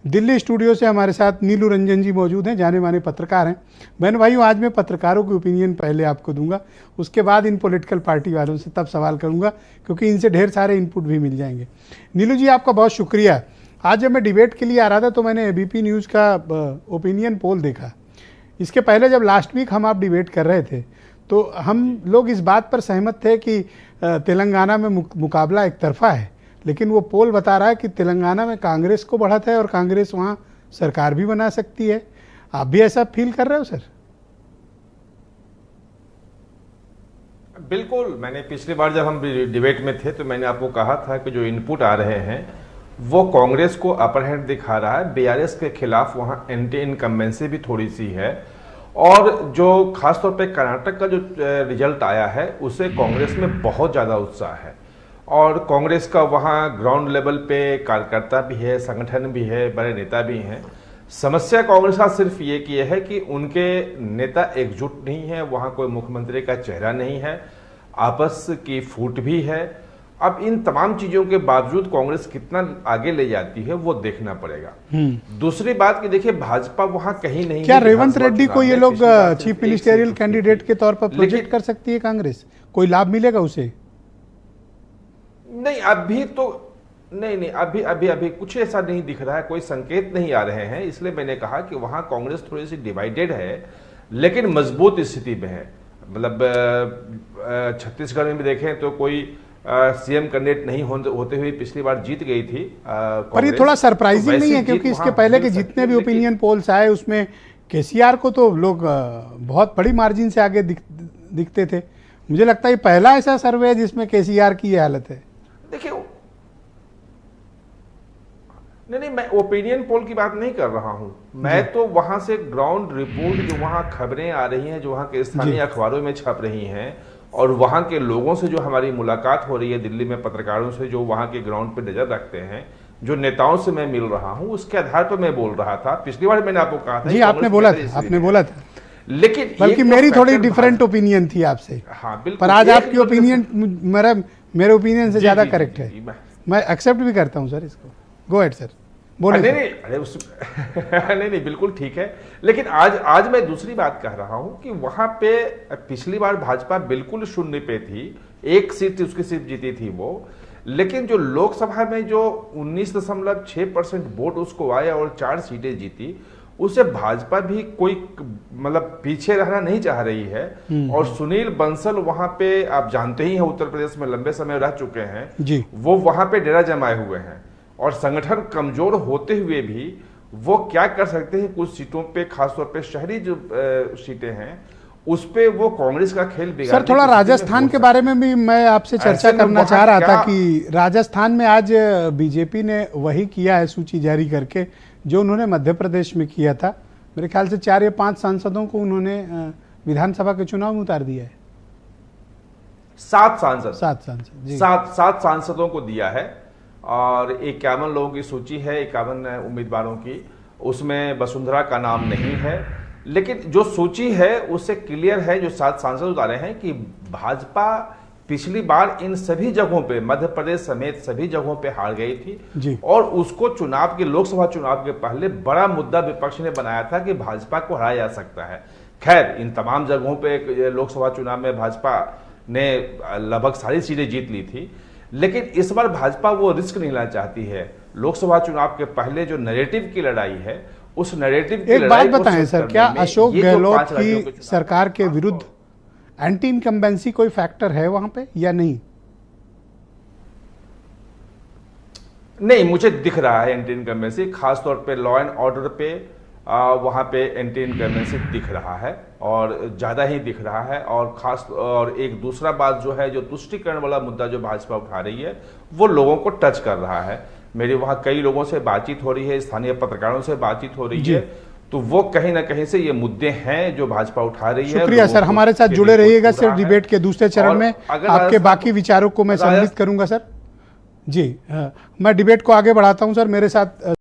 Delhi studio से हमारे साथ नीलू रंजन जी मौजूद हैं, जाने माने पत्रकार हैं। बहन भाइयों, आज मैं पत्रकारों की ओपिनियन पहले आपको दूंगा, उसके बाद इन पॉलिटिकल पार्टी वालों से तब सवाल करूंगा, क्योंकि इनसे ढेर सारे इनपुट भी मिल जाएंगे। नीलू जी, आपका बहुत शुक्रिया। आज जब मैं डिबेट के लिए आ रहा था तो मैंने एबीपी न्यूज़ का ओपिनियन पोल देखा। इसके पहले जब लास्ट वीक हम आप डिबेट कर रहे थे तो हम लोग इस बात पर सहमत थे कि तेलंगाना में मुकाबला एक तरफा है, लेकिन वो पोल बता रहा है कि तेलंगाना में कांग्रेस को बढ़त है और कांग्रेस वहाँ सरकार भी बना सकती है। आप भी ऐसा फील कर रहे हो सर? बिल्कुल, मैंने पिछली बार जब हम डिबेट में थे तो मैंने आपको कहा था कि जो इनपुट आ रहे हैं वो कांग्रेस को अपर हैंड दिखा रहा है। बीआरएस के खिलाफ वहाँ एंटी इनकम्बेंसी भी थोड़ी सी है, और जो खासतौर पे कर्नाटक का जो रिजल्ट आया है उससे कांग्रेस में बहुत ज़्यादा उत्साह है, और कांग्रेस का वहाँ ग्राउंड लेवल पे कार्यकर्ता भी है, संगठन भी है, बड़े नेता भी हैं। समस्या कांग्रेस का सिर्फ ये कि है कि उनके नेता एकजुट नहीं है, वहाँ कोई मुख्यमंत्री का चेहरा नहीं है, आपस की फूट भी है। अब इन तमाम चीजों के बावजूद कांग्रेस कितना आगे ले जाती है वो देखना पड़ेगा। दूसरी बात कि देखिए, भाजपा वहां कहीं नहीं। क्या रेवंत रेड्डी को ये लोग चीफ मिनिस्टेरियल कैंडिडेट के तौर पर प्रोजेक्ट कर सकती है कांग्रेस? कोई लाभ मिलेगा उसे? नहीं, अभी तो नहीं, अभी कुछ ऐसा नहीं दिख रहा है, कोई संकेत नहीं आ रहे हैं। इसलिए मैंने कहा कि वहां कांग्रेस थोड़ी सी डिवाइडेड है, लेकिन मजबूत स्थिति में है। मतलब छत्तीसगढ़ में भी देखें तो कोई सीएम कैंडिडेट नहीं होते हुए पिछली बार जीत गई थी। पर ये थोड़ा सरप्राइजिंग नहीं है, क्योंकि इसके पहले के जितने भी ओपिनियन पोल्स आए उसमें केसीआर को तो लोग बहुत बड़ी मार्जिन से आगे दिखते थे। मुझे लगता है ये पहला ऐसा सर्वे है जिसमें केसीआर की ये हालत है। देखिए, नहीं, मैं ओपिनियन पोल की बात नहीं कर रहा हूं। मैं तो वहां से ग्राउंड रिपोर्ट, जो वहां खबरें आ रही हैं, जो वहां के स्थानीय अखबारों में छप रही हैं, और वहां के लोगों से जो हमारी मुलाकात हो रही है, दिल्ली में पत्रकारों से जो वहां के ग्राउंड पे नजर रखते हैं, जो नेताओं से मैं मिल रहा हूं, उसके आधार पर मैं बोल रहा था। पिछली बार मैंने आपको कहा था जी, आपने बोला था, लेकिन बल्कि मेरी थोड़ी डिफरेंट ओपिनियन थी आपसे। हाँ बिल्कुल, पर आज आपकी ओपिनियन मेरे ओपिनियन से ज्यादा करेक्ट है। मैं एक्सेप्ट भी करता हूं सर इसको। गो अहेड सर, बोले। नहीं, बिल्कुल ठीक है। लेकिन आज मैं दूसरी बात कह रहा हूं कि वहां पे पिछली बार भाजपा बिल्कुल शून्य पे थी, एक सीट उसकी सिर्फ जीती थी वो, लेकिन जो लोकसभा में जो 19.6% वोट उसको आया और 4 सीटें जीती, उसे भाजपा भी कोई मतलब पीछे रहना नहीं चाह रही है। और सुनील बंसल वहां पे, आप जानते ही हैं, उत्तर प्रदेश में लंबे समय रह चुके हैं जी, वो वहां पे डेरा जमाए हुए हैं, और संगठन कमजोर होते हुए भी वो क्या कर सकते हैं कुछ सीटों पे, खासतौर पे शहरी जो सीटें हैं उस पे वो कांग्रेस का खेल बिगाड़। सर, थोड़ा राजस्थान के बारे में भी मैं आपसे चर्चा करना चाह रहा था कि राजस्थान में आज बीजेपी ने वही किया है सूची जारी करके जो उन्होंने मध्य प्रदेश में किया था। मेरे ख्याल से 4 या 5 सांसदों को उन्होंने विधानसभा के चुनाव में उतार दिया है। 7 सांसद, 7 सांसदों को दिया है, और 51 लोगों की सूची है, 51 उम्मीदवारों की। उसमें वसुंधरा का नाम नहीं है, लेकिन जो सूची है उससे क्लियर है, जो 7 सांसद उतारे हैं, कि भाजपा पिछली बार इन सभी जगहों पे, मध्य प्रदेश समेत सभी जगहों पे हार गई थी जी। और उसको चुनाव के, लोकसभा चुनाव के पहले बड़ा मुद्दा विपक्ष ने बनाया था कि भाजपा को हराया जा सकता है। खैर, इन तमाम जगहों पे लोकसभा चुनाव में भाजपा ने लगभग सारी सीटें जीत ली थी, लेकिन इस बार भाजपा वो रिस्क नहीं लेना चाहती है। लोकसभा चुनाव के पहले जो नैरेटिव की लड़ाई है, उस नैरेटिव की एक बात बताएं सर, क्या अशोक गहलोत की सरकार के विरुद्ध एंटी इनकम्बेंसी कोई फैक्टर है वहां पे या नहीं? नहीं, मुझे दिख रहा है एंटी इनकम्बेंसी, खासतौर पे लॉ एंड ऑर्डर पे वहां पे एंटी इनकम्बेंसी दिख रहा है, और ज्यादा ही दिख रहा है। और एक दूसरा बात जो है, जो तुष्टिकरण वाला मुद्दा जो भाजपा उठा रही है, वो लोगों को टच कर रहा है। मेरी वहां कई लोगों से बातचीत हो रही है, स्थानीय पत्रकारों से बातचीत हो रही है, तो वो कहीं ना कहीं से ये मुद्दे हैं जो भाजपा उठा रही है। शुक्रिया सर, हमारे साथ जुड़े रहिएगा सर। डिबेट के दूसरे चरण में आपके बाकी विचारों को मैं सम्मिलित करूंगा सर जी। मैं डिबेट को आगे बढ़ाता हूं सर। मेरे साथ